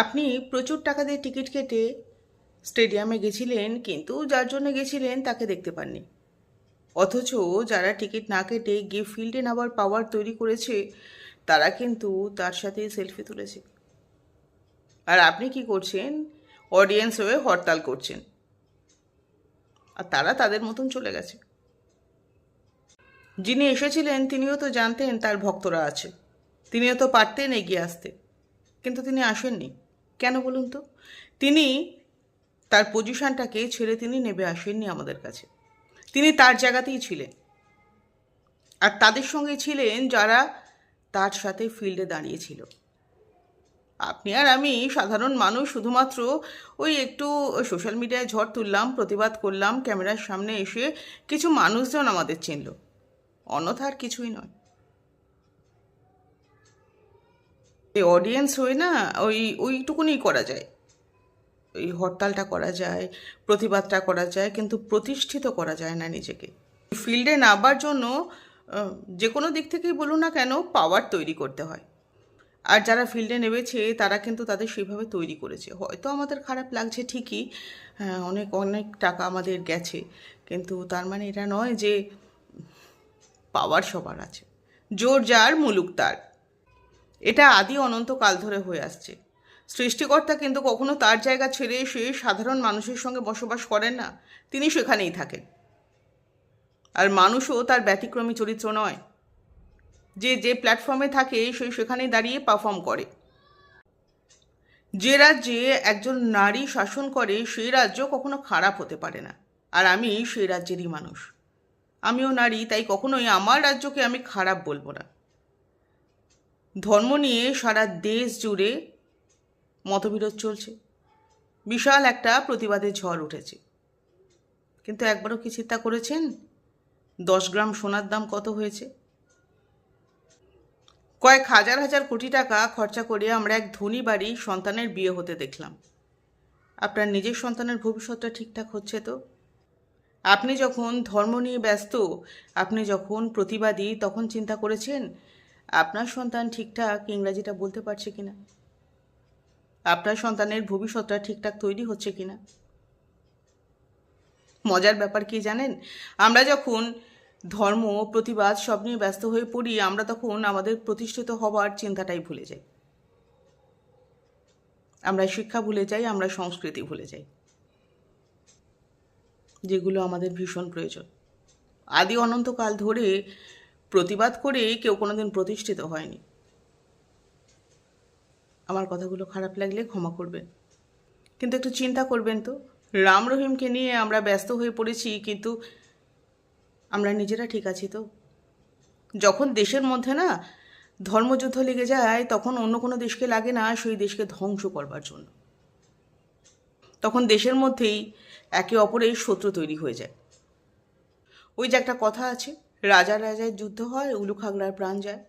আপনি প্রচুর টাকা দিয়ে টিকিট কেটে স্টেডিয়ামে গেছিলেন, কিন্তু যার জন্য গেছিলেন তাকে দেখতে পাননি। অথচ যারা টিকিট না কেটে গিয়ে ফিল্ডে নামার পাওয়ার তৈরি করেছে, তারা কিন্তু তার সাথে সেলফি তুলেছে। আর আপনি কি করছেন? অডিয়েন্স হয়ে হরতাল করছেন, আর তারা তাদের মতন চলে গেছে। যিনি এসেছিলেন তিনিও তো জানতেন তার ভক্তরা আছে, তিনিও তো পারতেন এগিয়ে আসতে, কিন্তু তিনি আসেননি। কেন বলুন তো? তিনি তার পজিশনটাকে ছেড়ে তিনি নেমে আসেননি আমাদের কাছে। তিনি তার জায়গাতেই ছিলেন, আর তাদের সঙ্গে ছিলেন যারা তার সাথে ফিল্ডে দাঁড়িয়েছিল। আপনি আর আমি সাধারণ মানুষ, শুধুমাত্র ওই একটু সোশ্যাল মিডিয়ায় ঝড় তুললাম, প্রতিবাদ করলাম, ক্যামেরার সামনে এসে কিছু মানুষজন আমাদের চিনল, অন্যথা আর কিছুই নয়। এই অডিয়েন্স হয়ে না ওইটুকুনি করা যায়, এই হরতালটা করা যায়, প্রতিবাদটা করা যায়, কিন্তু প্রতিষ্ঠিত করা যায় না নিজেকে। ফিল্ডে নামবার জন্য যে কোনো দিক থেকেই বলুন না কেন, পাওয়ার তৈরি করতে হয়। আর যারা ফিল্ডে নেমেছে তারা কিন্তু তাদের সেইভাবে তৈরি করেছে। হয়তো আমাদের খারাপ লাগছে ঠিকই, হ্যাঁ, অনেক অনেক টাকা আমাদের গেছে, কিন্তু তার মানে এটা নয় যে পাওয়ার সবার আছে। জোর যার মুলুক তার, এটা আদি অনন্তকাল ধরে হয়ে আসছে। সৃষ্টিকর্তা কিন্তু কখনো তার জায়গা ছেড়ে এসে সাধারণ মানুষের সঙ্গে বসবাস করেন না, তিনি সেখানেই থাকেন। আর মানুষও তার ব্যতিক্রমী চরিত্র নয়, যে যে প্ল্যাটফর্মে থাকে সে সেখানেই দাঁড়িয়ে পারফর্ম করে। যে রাজ্যে একজন নারী শাসন করে সেই রাজ্য কখনো খারাপ হতে পারে না। আর আমি সেই রাজ্যেরই মানুষ, আমিও নারী, তাই কখনোই আমার রাজ্যকে আমি খারাপ বলবো না। ধর্ম নিয়ে সারা দেশ জুড়ে মতবিরোধ চলছে, বিশাল একটা প্রতিবাদের ঝড় উঠেছে, কিন্তু একবারও কি চিন্তা করেছেন 10 গ্রাম সোনার দাম কত হয়েছে? কয়েক হাজার হাজার কোটি টাকা খরচা করে আমরা এক ধনী বাড়ির সন্তানের বিয়ে হতে দেখলাম। আপনার নিজের সন্তানের ভবিষ্যৎটা ঠিকঠাক হচ্ছে তো? আপনি যখন ধর্ম নিয়ে ব্যস্ত, আপনি যখন প্রতিবাদী, তখন চিন্তা করেছেন আপনার সন্তান ঠিকঠাক ইংরাজিটা বলতে পারছে কিনা, আপনার সন্তানের ভবিষ্যৎটা ঠিকঠাক তৈরি হচ্ছে কিনা? মজার ব্যাপার কি জানেন, আমরা যখন ধর্ম প্রতিবাদ সব নিয়ে ব্যস্ত হয়ে পড়ি, আমরা তখন আমাদের প্রতিষ্ঠিত হওয়ার চিন্তাটাই ভুলে যাই। আমরা শিক্ষা ভুলে যাই, আমরা সংস্কৃতি ভুলে যাই, যেগুলো আমাদের ভীষণ প্রয়োজন। আদি অনন্তকাল ধরে প্রতিবাদ করে কেউ কোনোদিন প্রতিষ্ঠিত হয়নি। আমার কথাগুলো খারাপ লাগলে ক্ষমা করবেন, কিন্তু একটু চিন্তা করবেন তো, রাম রহিমকে নিয়ে আমরা ব্যস্ত হয়ে পড়েছি, কিন্তু আমরা নিজেরা ঠিক আছি তো? যখন দেশের মধ্যে না ধর্মযুদ্ধ লেগে যায়, তখন অন্য কোনো দেশকে লাগে না সেই দেশকে ধ্বংস করবার জন্য। তখন দেশের মধ্যেই একে অপরের শত্রু তৈরি হয়ে যায়। ওই যে একটা কথা আছে, রাজা রাজায় যুদ্ধ হয়, উলু খাগড়ার প্রাণ যায়।